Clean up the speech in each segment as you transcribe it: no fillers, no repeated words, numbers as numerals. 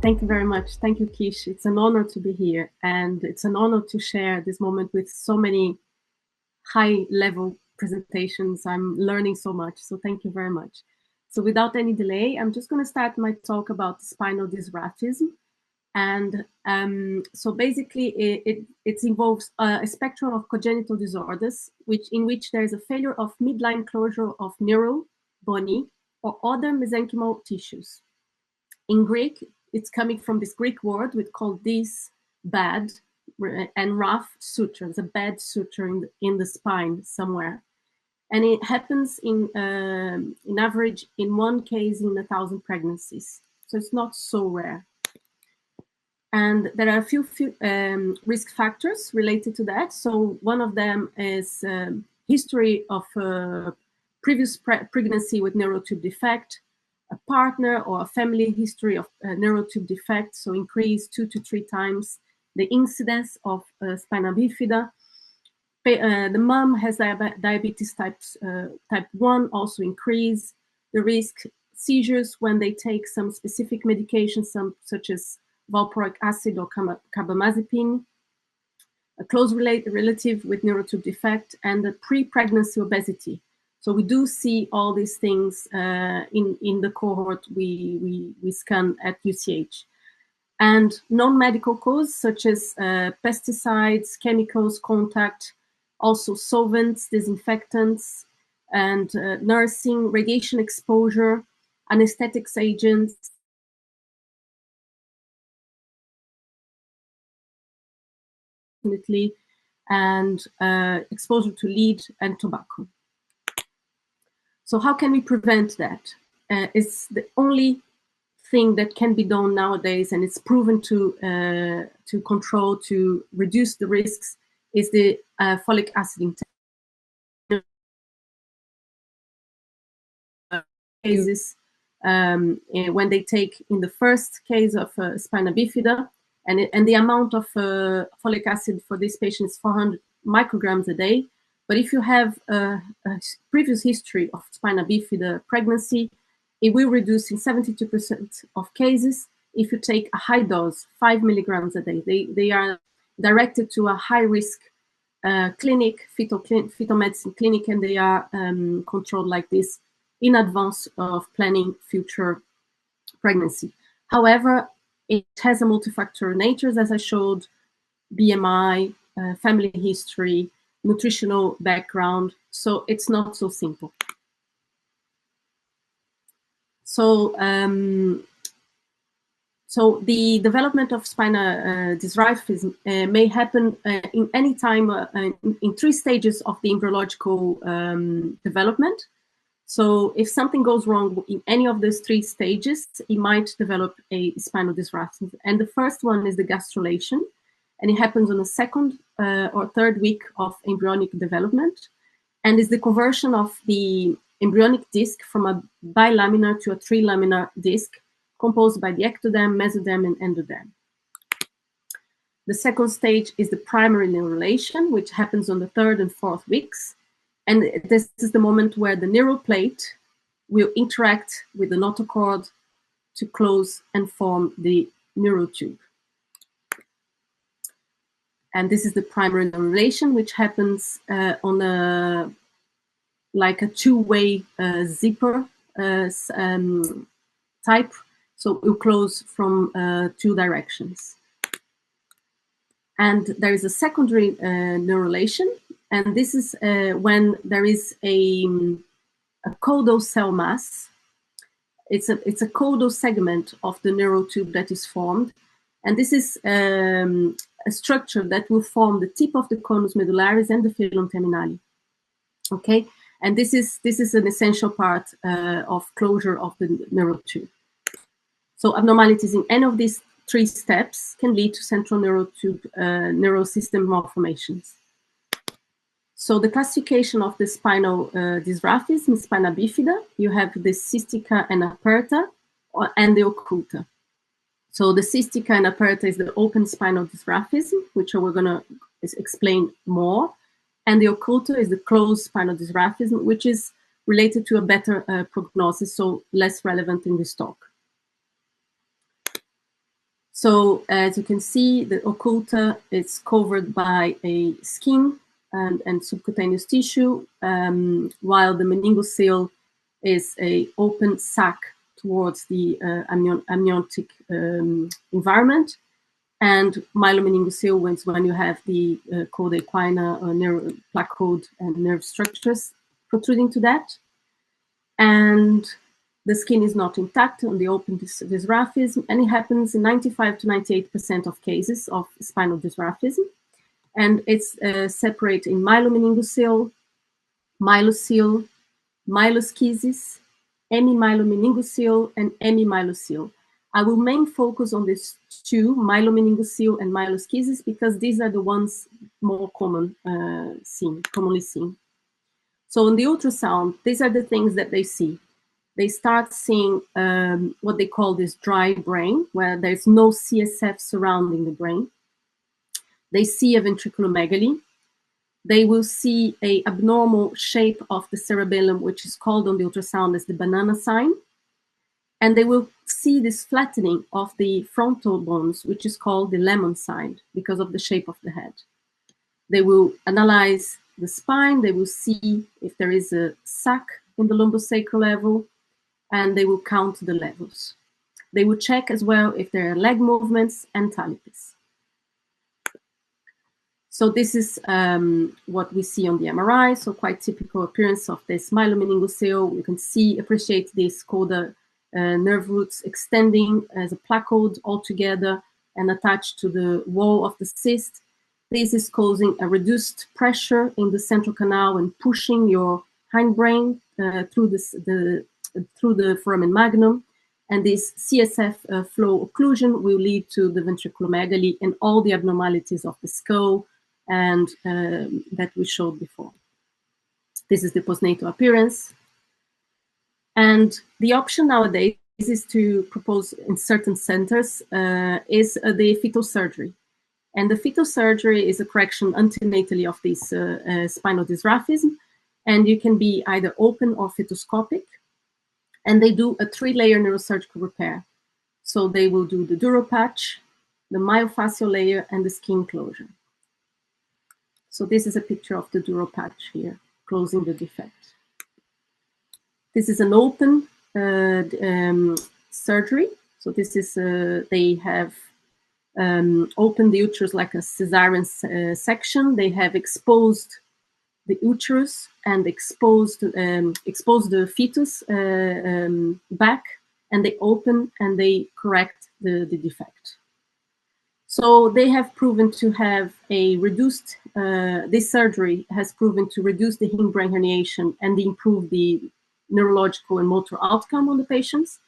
Thank you very much. Thank you, Kish. It's an honor to be here, and it's an honor to share this moment with so many high-level presentations. I'm learning so much, so thank you very much. So without any delay, I'm just going to start my talk about spinal dysraphism. And so basically, it involves a spectrum of congenital disorders, in which there is a failure of midline closure of neural, bony, or other mesenchymal tissues. In Greek, it's coming from this Greek word we call dys, bad, and raph, suture. It's a bad suture in the spine somewhere. And it happens in average in 1 case in 1,000 pregnancies. So it's not so rare. And there are a few risk factors related to that. So one of them is history of previous pregnancy with neural tube defect, a partner or a family history of neural tube defect, so increase 2 to 3 times the incidence of spina bifida. The mom has diabetes type 1, also increase the risk. Seizures when they take some specific medications, such as valproic acid or carbamazepine, a close relative with neural tube defect, and the pre-pregnancy obesity. So we do see all these things in the cohort we scan at UCH. And non-medical causes such as pesticides, chemicals, contact, also solvents, disinfectants, and nursing, radiation exposure, anesthetics agents, and exposure to lead and tobacco. So how can we prevent that? It's the only thing that can be done nowadays, and it's proven to control, to reduce the risks, is the folic acid intake. Cases when they take, in the first case of spina bifida, and the amount of folic acid for this patient is 400 micrograms a day. But if you have a previous history of spina bifida pregnancy, it will reduce in 72% of cases if you take a high dose, 5 milligrams a day. They are directed to a high-risk clinic, fetal medicine clinic, and they are controlled like this in advance of planning future pregnancy. However, it has a multifactorial nature, as I showed: BMI, family history, nutritional background, so it's not so simple. So, so the development of spina dysraphism may happen in any time in 3 stages of the embryological development. So if something goes wrong in any of those 3 stages, it might develop a spinal dysraphism. And the first one is the gastrulation, and it happens on the 2nd or 3rd week of embryonic development, and is the conversion of the embryonic disc from a bilaminar to a 3-laminar disc composed by the ectoderm, mesoderm, and endoderm. The second stage is the primary neurulation, which happens on the 3rd and 4th weeks. And this is the moment where the neural plate will interact with the notochord to close and form the neural tube. And this is the primary neurulation, which happens on a like a 2-way zipper type. So it will close from 2 directions. And there is a secondary neurulation, and this is when there is a caudal cell mass. It's a caudal segment of the neural tube that is formed, and this is a structure that will form the tip of the conus medullaris and the filum terminale. Okay, and this is an essential part of closure of the neural tube. So abnormalities in any of these 3 steps can lead to central neural tube neural system malformations. So the classification of the spinal dysraphism, spina bifida, you have the cystica and aperta, and the occulta. So the cystica and aperta is the open spinal dysraphism, which we're going to explain more. And the occulta is the closed spinal dysraphism, which is related to a better prognosis, so less relevant in this talk. So as you can see, the occulta is covered by a skin and subcutaneous tissue, while the meningocele is a open sac towards the amniotic environment. And myelomeningocele is when you have the coda equina, placode, and nerve structures protruding to that. And the skin is not intact on the open dysraphism, and it happens in 95 to 98% of cases of spinal dysraphism. And it's separate in myelomeningocele, myelocele, myeloschisis, hemimyelomeningocele, and hemimyelocele. I will main focus on these two, myelomeningocele and myeloschisis, because these are the ones more commonly seen. So in the ultrasound, these are the things that they see. They start seeing what they call this dry brain, where there's no CSF surrounding the brain. They see a ventriculomegaly. They will see an abnormal shape of the cerebellum, which is called on the ultrasound as the banana sign. And they will see this flattening of the frontal bones, which is called the lemon sign, because of the shape of the head. They will analyze the spine. They will see if there is a sac in the lumbosacral level, and they will count the levels. They will check as well if there are leg movements and talipes. So this is what we see on the MRI. So quite typical appearance of this myelomeningocele. You can appreciate this coda nerve roots extending as a placode altogether and attached to the wall of the cyst. This is causing a reduced pressure in the central canal and pushing your hindbrain through the foramen magnum. And this CSF flow occlusion will lead to the ventriculomegaly and all the abnormalities of the skull and that we showed before. This is the postnatal appearance. And the option nowadays is to propose in certain centers is the fetal surgery. And the fetal surgery is a correction antenatally of this spinal dysraphism. And you can be either open or fetoscopic. And they do a 3-layer neurosurgical repair. So they will do the duropatch, the myofascial layer, and the skin closure. So this is a picture of the duropatch here, closing the defect. This is an open surgery. So this is, they have opened the uterus like a cesarean section. They have exposed the uterus and exposed the fetus back, and they open and they correct the defect. So they have proven to have a reduced, this surgery has proven to reduce the hindbrain herniation and improve the neurological and motor outcome on the patients,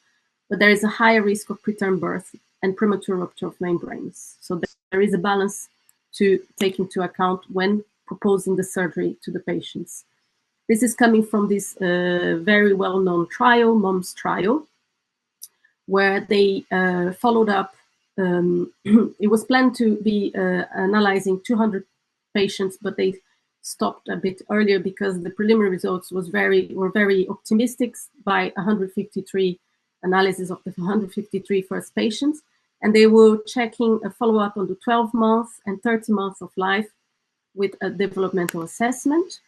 but there is a higher risk of preterm birth and premature rupture of membranes. So there is a balance to take into account when proposing the surgery to the patients. This is coming from this very well-known trial, MOMS trial, where they followed up. It was planned to be analyzing 200 patients, but they stopped a bit earlier because the preliminary results were very optimistic by 153 analysis of the 153 first patients. And they were checking a follow-up on the 12 months and 30 months of life with a developmental assessment.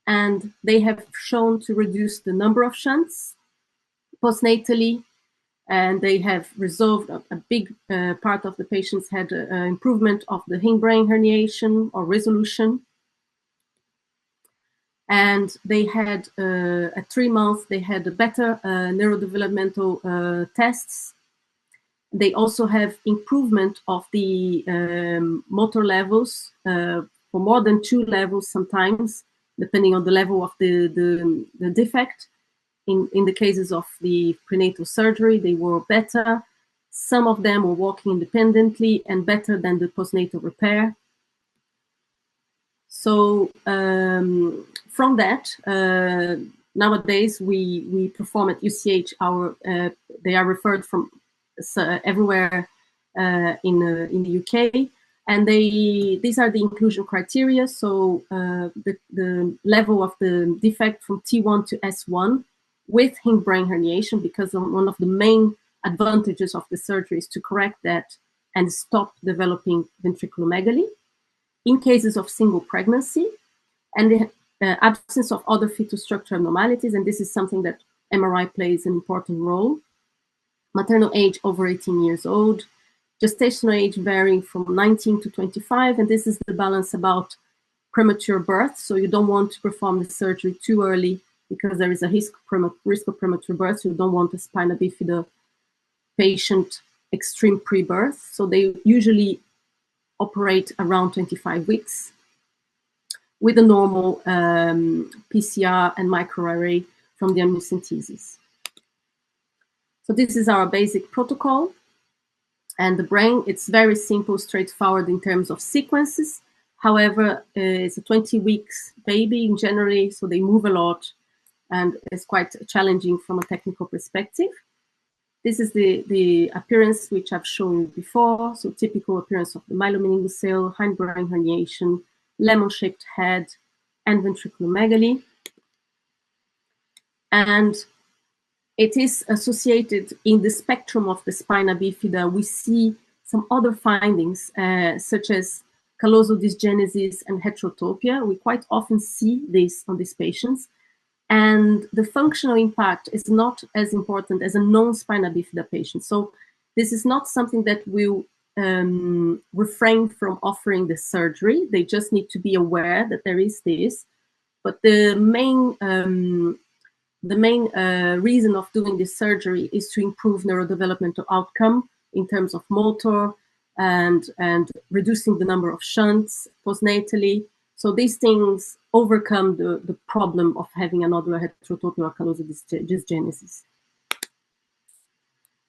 And they have shown to reduce the number of shunts postnatally, and they have resolved a big part of the patients had improvement of the hindbrain herniation or resolution. And they had, at 3 months, they had a better neurodevelopmental tests. They also have improvement of the motor levels for more than 2 levels sometimes, depending on the level of the defect. In the cases of the prenatal surgery, they were better. Some of them were walking independently and better than the postnatal repair. So from that, nowadays we perform at UCH they are referred from everywhere in the UK, and these are the inclusion criteria. So the level of the defect from T1 to S1 with hindbrain herniation, because one of the main advantages of the surgery is to correct that and stop developing ventriculomegaly. In cases of single pregnancy and the absence of other fetal structure abnormalities, and this is something that MRI plays an important role. Maternal age over 18 years old, gestational age varying from 19 to 25, and this is the balance about premature birth. So you don't want to perform the surgery too early because there is a risk of premature birth. So you don't want a spina bifida patient extreme pre-birth. So they usually operate around 25 weeks with a normal PCR and microarray from the amniocentesis. So this is our basic protocol. And the brain, it's very simple, straightforward in terms of sequences. However, it's a 20 weeks baby in generally, so they move a lot and it's quite challenging from a technical perspective. This is the appearance which I've shown you before. So typical appearance of the myelomeningocele, hindbrain herniation, lemon-shaped head, and ventriculomegaly. And it is associated in the spectrum of the spina bifida. We see some other findings, such as callosal dysgenesis and heterotopia. We quite often see this on these patients. And the functional impact is not as important as a non-spina bifida patient. So this is not something that will refrain from offering the surgery. They just need to be aware that there is this. But the main reason of doing this surgery is to improve neurodevelopmental outcome in terms of motor and reducing the number of shunts postnatally. So these things overcome the problem of having another heterotopia or callosal dysgenesis.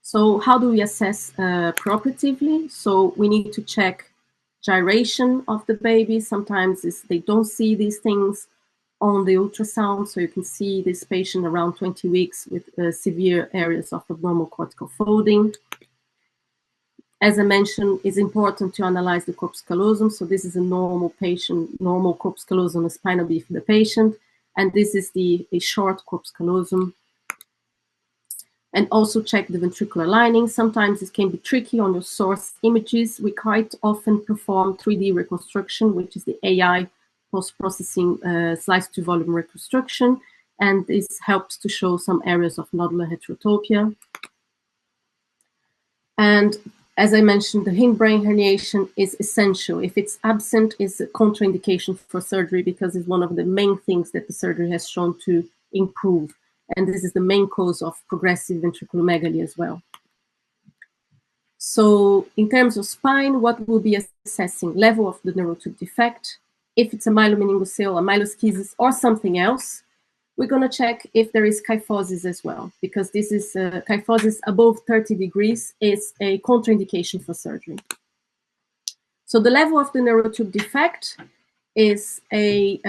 So how do we assess preoperatively? So we need to check gyration of the baby. Sometimes they don't see these things on the ultrasound. So you can see this patient around 20 weeks with severe areas of abnormal cortical folding. As I mentioned, it's important to analyze the corpus callosum. So this is a normal patient, normal corpus callosum, a spinal bifida patient. And this is a short corpus callosum. And also check the ventricular lining. Sometimes it can be tricky on your source images. We quite often perform 3D reconstruction, which is the AI post-processing slice to volume reconstruction. And this helps to show some areas of nodular heterotopia. And as I mentioned, the hindbrain herniation is essential. If it's absent, it's a contraindication for surgery because it's one of the main things that the surgery has shown to improve. And this is the main cause of progressive ventriculomegaly as well. So in terms of spine, what we'll be assessing? Level of the neurotube defect. If it's a myelomeningocele, a myeloschisis, or something else, we're going to check if there is kyphosis as well, because this is kyphosis above 30 degrees is a contraindication for surgery. So the level of the neurotube defect is a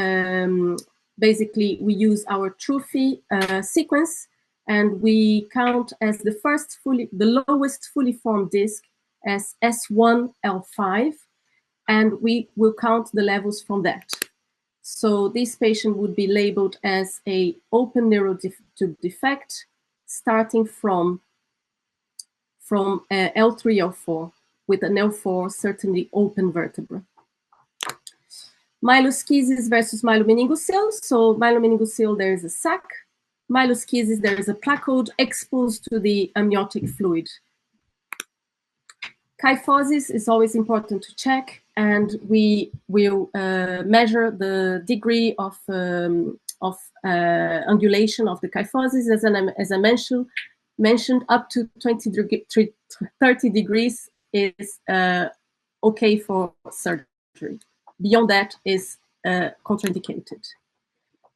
basically we use our trophy sequence, and we count as the lowest fully formed disc as S1L5, and we will count the levels from that. So this patient would be labeled as a open neurotube defect, starting from L3 or 4, with an L4 certainly open vertebra. Myeloschisis versus myelomeningocele. So myelomeningocele, there is a sac. Myeloschisis, there is a placode exposed to the amniotic fluid. Kyphosis is always important to check, and we will measure the degree of undulation of the kyphosis. As I mentioned, up to 30 degrees is okay for surgery. Beyond that is contraindicated.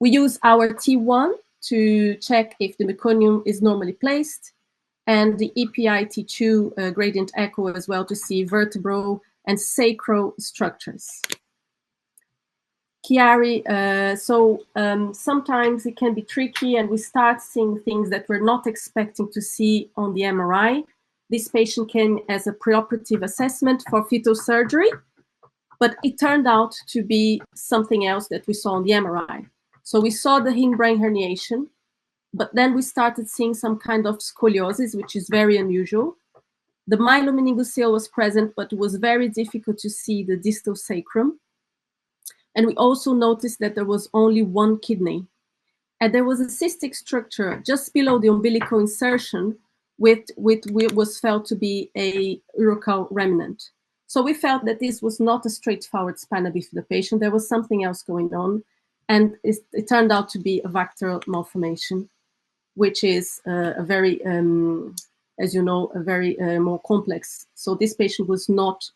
We use our T1 to check if the meconium is normally placed, and the EPI T2 gradient echo as well to see vertebral and sacral structures. Chiari, sometimes it can be tricky and we start seeing things that we're not expecting to see on the MRI. This patient came as a preoperative assessment for fetal surgery, but it turned out to be something else that we saw on the MRI. So we saw the hindbrain herniation, but then we started seeing some kind of scoliosis, which is very unusual. The myelomeningocele was present, but it was very difficult to see the distal sacrum. And we also noticed that there was only one kidney. And there was a cystic structure just below the umbilical insertion, which was felt to be a urachal remnant. So we felt that this was not a straightforward spina bifida patient. There was something else going on. And it turned out to be a vascular malformation, which is a very, as you know, a very more complex. So this patient was not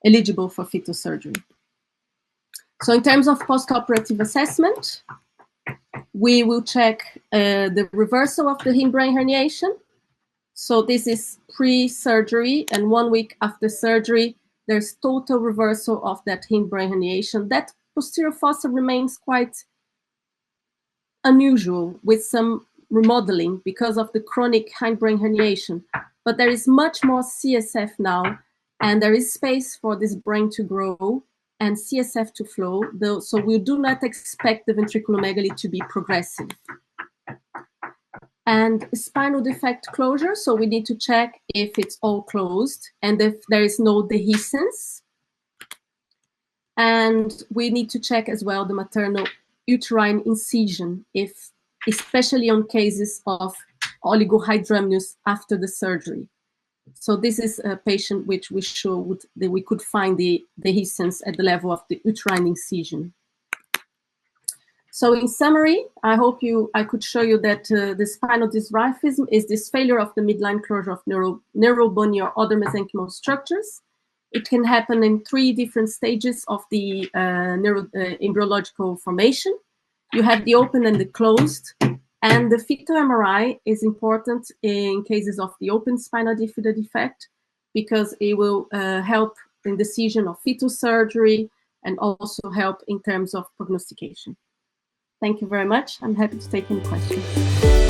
eligible for fetal surgery. So in terms of post-operative assessment, we will check the reversal of the hindbrain herniation. So this is pre-surgery, and 1 week after surgery, there's total reversal of that hindbrain herniation. That posterior fossa remains quite unusual with some remodeling because of the chronic hindbrain herniation. But there is much more CSF now, and there is space for this brain to grow and CSF to flow, though, so we do not expect the ventriculomegaly to be progressive. And spinal defect closure, so we need to check if it's all closed and if there is no dehiscence. And we need to check as well the maternal uterine incision, if, especially on cases of oligohydramnios after the surgery. So this is a patient which we showed that we could find the dehiscence at the level of the uterine incision. So in summary, I hope I could show you that the spinal dysraphism is this failure of the midline closure of neural, bony, or other mesenchymal structures. It can happen in 3 different stages of the embryological formation. You have the open and the closed. And the fetal MRI is important in cases of the open spina bifida defect because it will help in decision of fetal surgery and also help in terms of prognostication. Thank you very much. I'm happy to take any questions.